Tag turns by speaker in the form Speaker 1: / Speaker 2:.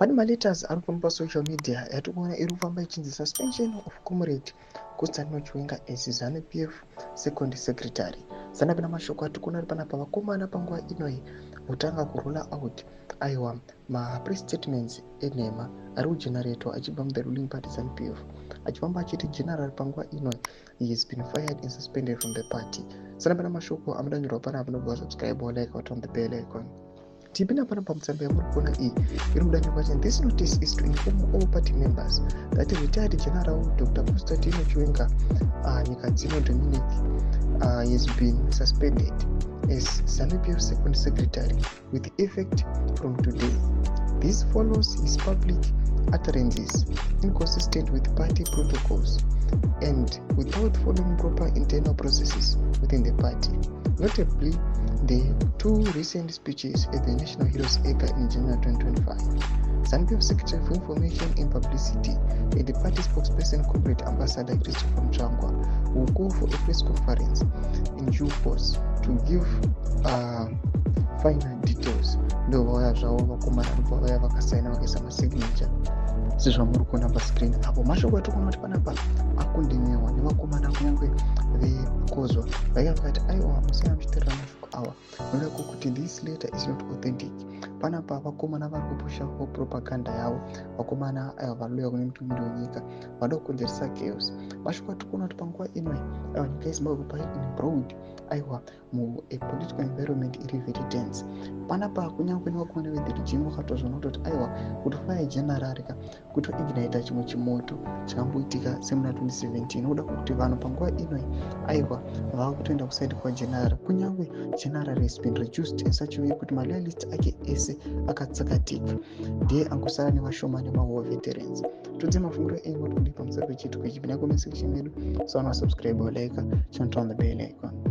Speaker 1: Pane maletters ari kufamba social media yatiri kuona iri kufamba ichinzi suspension of comrade Constantino Chiwenga as ZANU-PF second secretary. Sana pana mashoko atiri kuona ari panapa, vakomana panguva inoi kutanga kurola out aiwa mapress statements enhema ari kugenerator achibva muthe ruling party ZANU-PF, achifamba achiti general panguva inoi he has been fired and suspended from the party. Sana pana mashoko amudanyorwa panapa, nobva subscribe or like on the bell icon. Tipinda pana pamutsamba yamuri kuona iyi iri kudanyorwa kuti this notice is to inform all party members that retired general Dr. Constantino Chiwenga nyika dzino Dominic has been suspended as ZANU-PF second secretary with effect from today. This follows his public utterances inconsistent with party protocols and without following proper internal processes within the party, notably the two recent speeches at the National Heroes Acre in January 2025. ZANU-PF Secretary for Information and Publicity and the party spokesperson, Corporate Ambassador Christopher Mchangwa, will go for a press conference in due course to give final details. Ndo vauya zvavo vakomana ndobva vauya vakasaina vakaisa masignature sezvamuri kuona pascreen apo. Mashoko atiri kuona kuti panapa akundemewa nevakomana kunyange vekozwa vaiva vakati aiwa musina muchiteerera mashoko awa noda kuti this letter is not authentic. Panapa vakomana vari kupusha propaganda yavo, vakomana aiwa varikuuya kune mutumiri wenyika vada kukonzeresa chaos. Mashoko atiri kuona kuti panguva inoi aiwa nyika yeZimbabwe pai in broad aiwa a political environment iri very tense. Panapa kunyange nevakomana vethe regime vakatozvona kutoti aiwa kutofaya general kutoignita chimwe chimoto chakamboitika semuna 2017 nokuda kuti vanhu panguva inoi aiwa vava kutoenda kusaidi kwageneral, kunyange general has been reduced in such a way kuti maloyalist ake ese akatsakatika, ndiye angosara nevashoma nemawar veterans. Todze mafungiro enyu kuti pamusoro pechitiko ichi. Pinda comment section yedu, so subscribe or like, turn on the bell icon.